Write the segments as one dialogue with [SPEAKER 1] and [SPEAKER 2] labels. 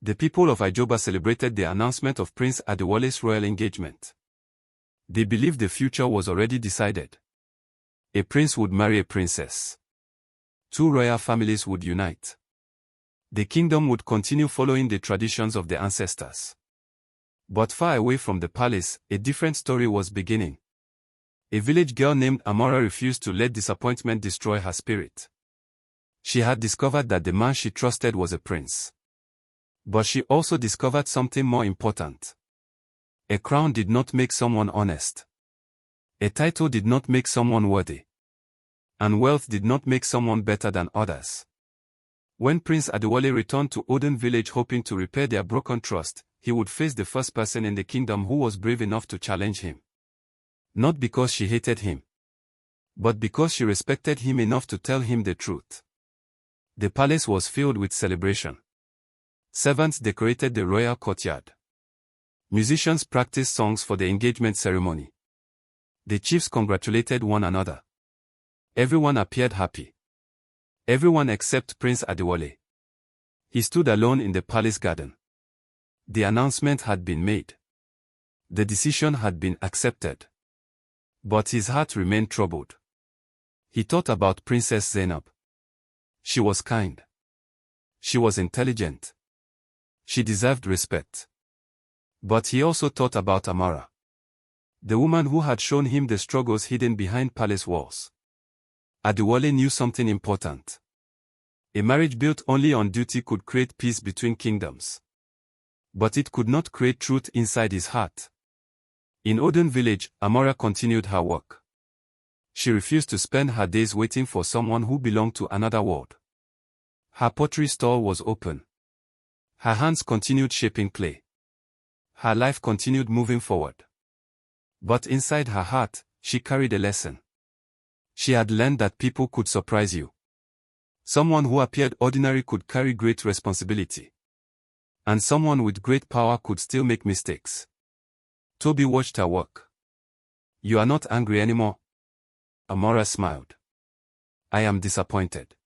[SPEAKER 1] The people of Ijoba celebrated the announcement of Prince Adewole's royal engagement. They believed the future was already decided. A prince would marry a princess. Two royal families would unite. The kingdom would continue following the traditions of the ancestors. But far away from the palace, a different story was beginning. A village girl named Amara refused to let disappointment destroy her spirit. She had discovered that the man she trusted was a prince. But she also discovered something more important. A crown did not make someone honest. A title did not make someone worthy. And wealth did not make someone better than others. When Prince Adewale returned to Oden village hoping to repair their broken trust, he would face the first person in the kingdom who was brave enough to challenge him. Not because she hated him, but because she respected him enough to tell him the truth. The palace was filled with celebration. Servants decorated the royal courtyard. Musicians practiced songs for the engagement ceremony. The chiefs congratulated one another. Everyone appeared happy. Everyone except Prince Adewale. He stood alone in the palace garden. The announcement had been made. The decision had been accepted. But his heart remained troubled. He thought about Princess Zainab. She was kind. She was intelligent. She deserved respect. But he also thought about Amara. The woman who had shown him the struggles hidden behind palace walls. Adewale knew something important. A marriage built only on duty could create peace between kingdoms. But it could not create truth inside his heart. In Oden village, Amara continued her work. She refused to spend her days waiting for someone who belonged to another world. Her pottery stall was open. Her hands continued shaping clay. Her life continued moving forward. But inside her heart, she carried a lesson. She had learned that people could surprise you. Someone who appeared ordinary could carry great responsibility. And someone with great power could still make mistakes. Toby watched her work. "You are not angry anymore?" Amara smiled. "I am disappointed."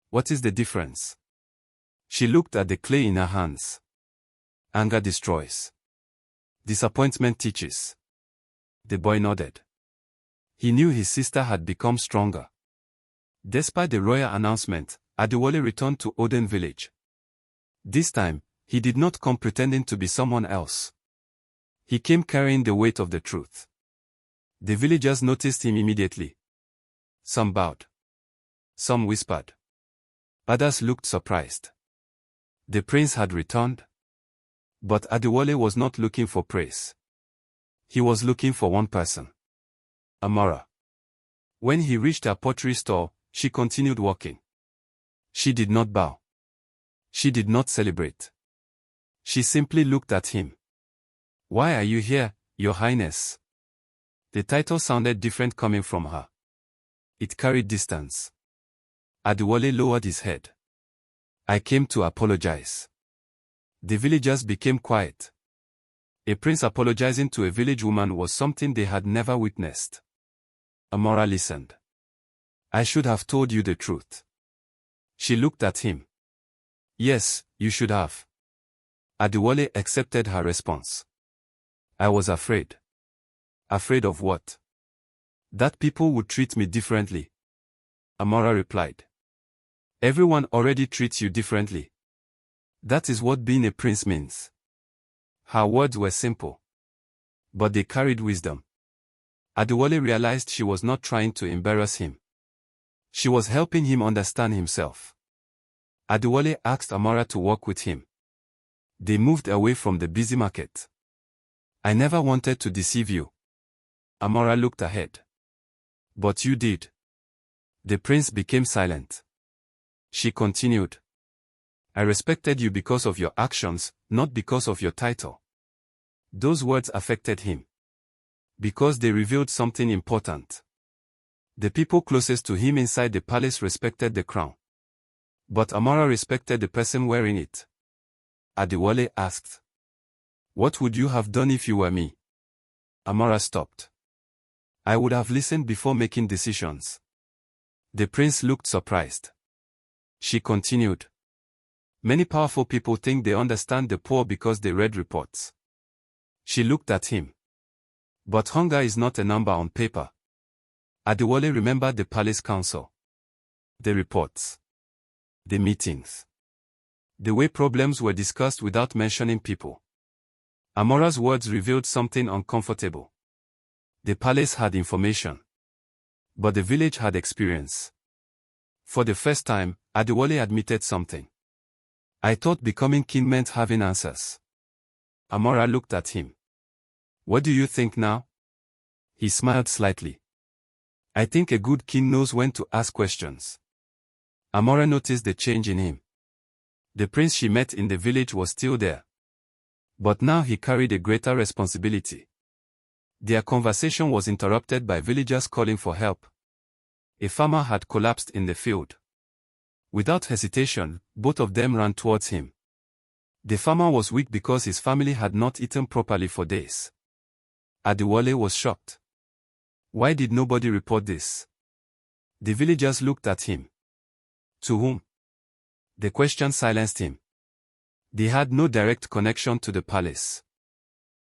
[SPEAKER 1] "What is the difference?" She looked at the clay in her hands. "Anger destroys. Disappointment teaches." The boy nodded. He knew his sister had become stronger. Despite the royal announcement, Adewale returned to Oden village. This time, he did not come pretending to be someone else. He came carrying the weight of the truth. The villagers noticed him immediately. Some bowed. Some whispered. Others looked surprised. The prince had returned. But Adewale was not looking for praise. He was looking for one person. Amara. When he reached her pottery store, she continued working. She did not bow. She did not celebrate. She simply looked at him. "Why are you here, Your Highness?" The title sounded different coming from her. It carried distance. Adewale lowered his head. "I came to apologize." The villagers became quiet. A prince apologizing to a village woman was something they had never witnessed. Amara listened. "I should have told you the truth." She looked at him. "Yes, you should have." Adewale accepted her response. "I was afraid." "Afraid of what?" "That people would treat me differently." Amara replied. "Everyone already treats you differently. That is what being a prince means." Her words were simple. But they carried wisdom. Adewale realized she was not trying to embarrass him. She was helping him understand himself. Adewale asked Amara to work with him. They moved away from the busy market. "I never wanted to deceive you." Amara looked ahead. "But you did." The prince became silent. She continued. "I respected you because of your actions, not because of your title." Those words affected him. Because they revealed something important. The people closest to him inside the palace respected the crown. But Amara respected the person wearing it. Adewale asked. "What would you have done if you were me?" Amara stopped. "I would have listened before making decisions." The prince looked surprised. She continued. Many powerful people think they understand the poor because they read reports. She looked at him. But hunger is not a number on paper. Adewale remembered the palace council. The reports. The meetings. The way problems were discussed without mentioning people. Amara's words revealed something uncomfortable. The palace had information. But the village had experience. For the first time, Adewale admitted something. I thought becoming king meant having answers. Amara looked at him. What do you think now? He smiled slightly. I think a good king knows when to ask questions. Amara noticed the change in him. The prince she met in the village was still there. But now he carried a greater responsibility. Their conversation was interrupted by villagers calling for help. A farmer had collapsed in the field. Without hesitation, both of them ran towards him. The farmer was weak because his family had not eaten properly for days. Adewale was shocked. Why did nobody report this? The villagers looked at him. To whom? The question silenced him. They had no direct connection to the palace.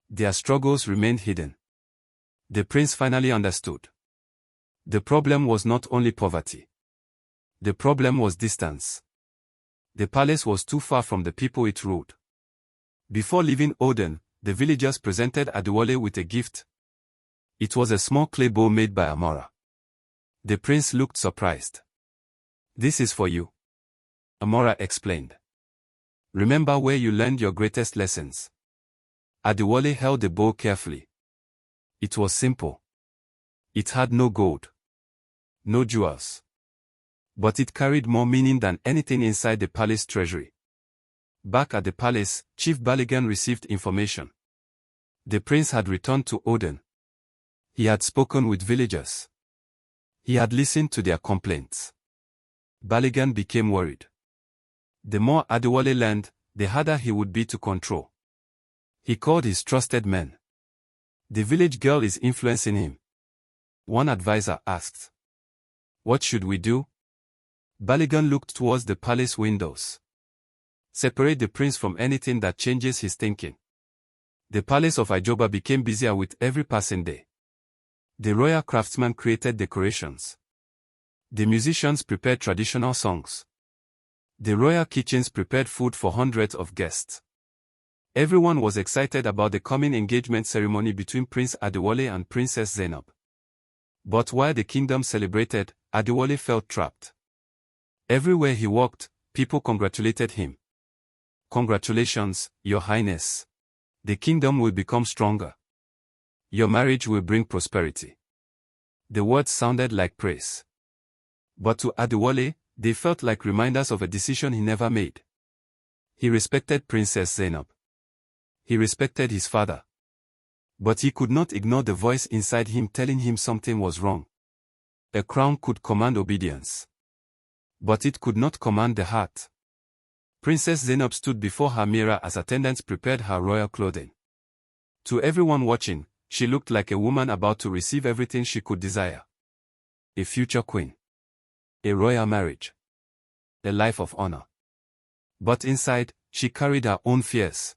[SPEAKER 1] Their struggles remained hidden. The prince finally understood. The problem was not only poverty. The problem was distance. The palace was too far from the people it ruled. Before leaving Oden, the villagers presented Adewale with a gift. It was a small clay bowl made by Amara. The prince looked surprised. This is for you. Amara explained. Remember where you learned your greatest lessons. Adewale held the bowl carefully. It was simple. It had no gold. No jewels. But it carried more meaning than anything inside the palace treasury. Back at the palace, Chief Baligan received information. The prince had returned to Oden. He had spoken with villagers. He had listened to their complaints. Baligan became worried. The more Adewale learned, the harder he would be to control. He called his trusted men. The village girl is influencing him. One advisor asked. What should we do? Baligan looked towards the palace windows. Separate the prince from anything that changes his thinking. The palace of Ijoba became busier with every passing day. The royal craftsmen created decorations. The musicians prepared traditional songs. The royal kitchens prepared food for hundreds of guests. Everyone was excited about the coming engagement ceremony between Prince Adewale and Princess Zainab. But while the kingdom celebrated, Adewale felt trapped. Everywhere he walked, people congratulated him. Congratulations, Your Highness. The kingdom will become stronger. Your marriage will bring prosperity. The words sounded like praise. But to Adewale, they felt like reminders of a decision he never made. He respected Princess Zainab. He respected his father. But he could not ignore the voice inside him telling him something was wrong. A crown could command obedience. But it could not command the heart. Princess Zainab stood before her mirror as attendants prepared her royal clothing. To everyone watching, she looked like a woman about to receive everything she could desire. A future queen. A royal marriage. A life of honor. But inside, she carried her own fears.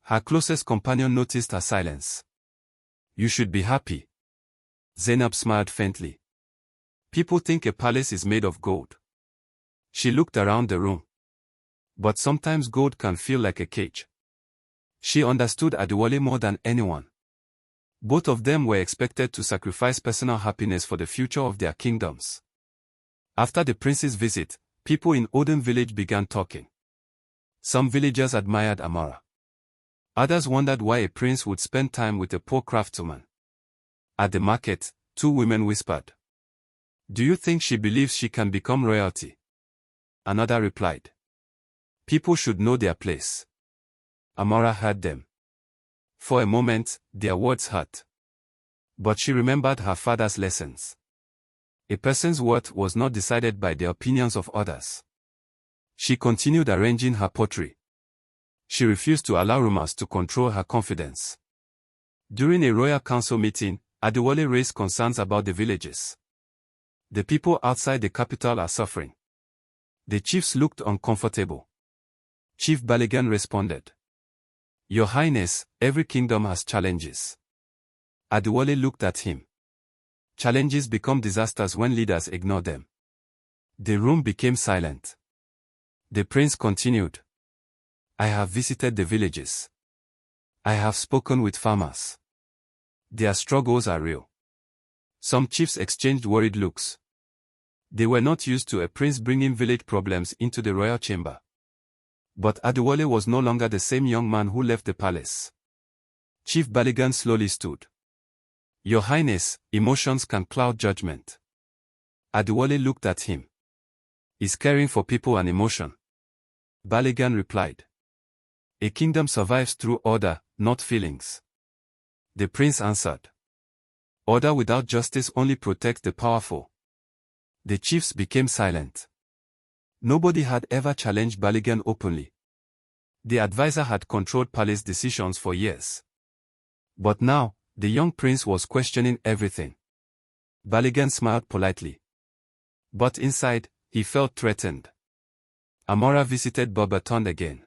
[SPEAKER 1] Her closest companion noticed her silence. You should be happy. Zainab smiled faintly. People think a palace is made of gold. She looked around the room. But sometimes gold can feel like a cage. She understood Adewale more than anyone. Both of them were expected to sacrifice personal happiness for the future of their kingdoms. After the prince's visit, people in Oden village began talking. Some villagers admired Amara. Others wondered why a prince would spend time with a poor craftswoman. At the market, two women whispered. Do you think she believes she can become royalty? Another replied. People should know their place. Amara heard them. For a moment, their words hurt. But she remembered her father's lessons. A person's worth was not decided by the opinions of others. She continued arranging her pottery. She refused to allow rumors to control her confidence. During a royal council meeting, Adewale raised concerns about the villages. The people outside the capital are suffering. The chiefs looked uncomfortable. Chief Baligan responded. Your Highness, every kingdom has challenges. Adewale looked at him. Challenges become disasters when leaders ignore them. The room became silent. The prince continued. I have visited the villages. I have spoken with farmers. Their struggles are real. Some chiefs exchanged worried looks. They were not used to a prince bringing village problems into the royal chamber. But Adewale was no longer the same young man who left the palace. Chief Baligan slowly stood. Your Highness, emotions can cloud judgment. Adewale looked at him. Is caring for people an emotion? Baligan replied. A kingdom survives through order, not feelings. The prince answered. Order without justice only protects the powerful. The chiefs became silent. Nobody had ever challenged Baligan openly. The advisor had controlled palace decisions for years. But now, the young prince was questioning everything. Baligan smiled politely. But inside, he felt threatened. Amara visited Bobaton again.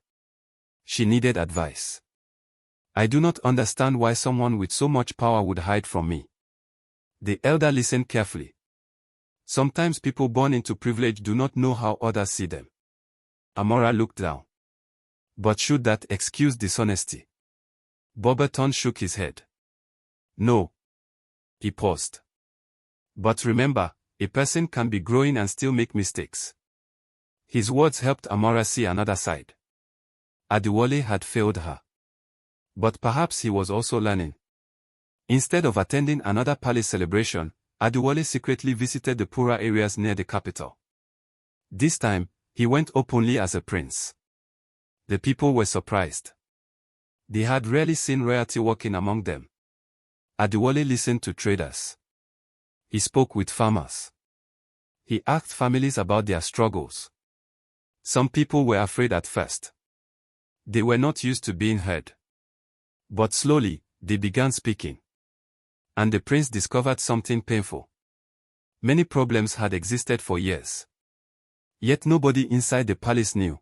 [SPEAKER 1] She needed advice. I do not understand why someone with so much power would hide from me. The elder listened carefully. Sometimes people born into privilege do not know how others see them. Amara looked down. But should that excuse dishonesty? Bobaton shook his head. No. He paused. But remember, a person can be growing and still make mistakes. His words helped Amara see another side. Adewale had failed her. But perhaps he was also learning. Instead of attending another palace celebration, Adewale secretly visited the poorer areas near the capital. This time, he went openly as a prince. The people were surprised. They had rarely seen royalty walking among them. Adewale listened to traders. He spoke with farmers. He asked families about their struggles. Some people were afraid at first. They were not used to being heard. But slowly, they began speaking. And the prince discovered something painful. Many problems had existed for years. Yet nobody inside the palace knew.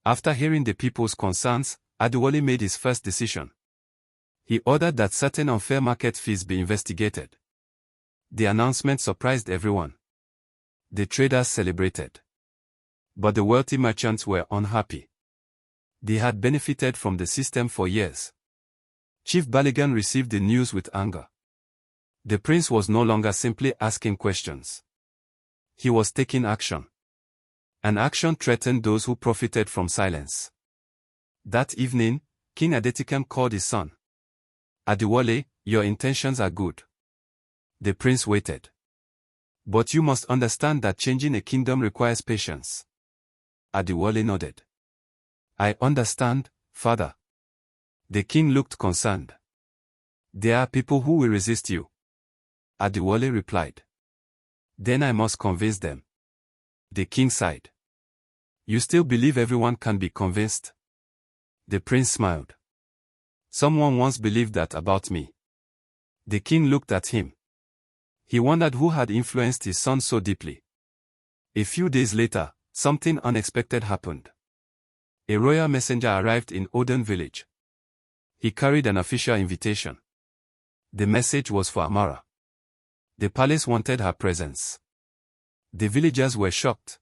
[SPEAKER 1] After hearing the people's concerns, Adewale made his first decision. He ordered that certain unfair market fees be investigated. The announcement surprised everyone. The traders celebrated. But the wealthy merchants were unhappy. They had benefited from the system for years. Chief Baligan received the news with anger. The prince was no longer simply asking questions. He was taking action. And action threatened those who profited from silence. That evening, King Adetikam called his son. Adewale, your intentions are good. The prince waited. But you must understand that changing a kingdom requires patience. Adewale nodded. I understand, father. The king looked concerned. There are people who will resist you. Adewale replied. Then I must convince them. The king sighed. You still believe everyone can be convinced? The prince smiled. Someone once believed that about me. The king looked at him. He wondered who had influenced his son so deeply. A few days later, something unexpected happened. A royal messenger arrived in Oden village. He carried an official invitation. The message was for Amara. The palace wanted her presence. The villagers were shocked.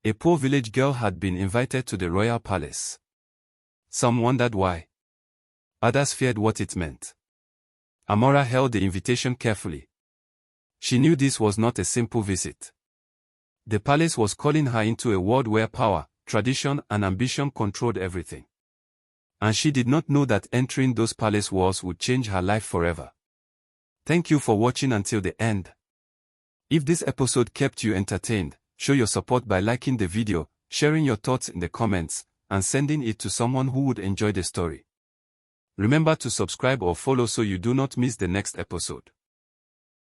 [SPEAKER 1] A poor village girl had been invited to the royal palace. Some wondered why. Others feared what it meant. Amara held the invitation carefully. She knew this was not a simple visit. The palace was calling her into a world where power, tradition, and ambition controlled everything. And she did not know that entering those palace walls would change her life forever. Thank you for watching until the end. If this episode kept you entertained, show your support by liking the video, sharing your thoughts in the comments, and sending it to someone who would enjoy the story. Remember to subscribe or follow so you do not miss the next episode.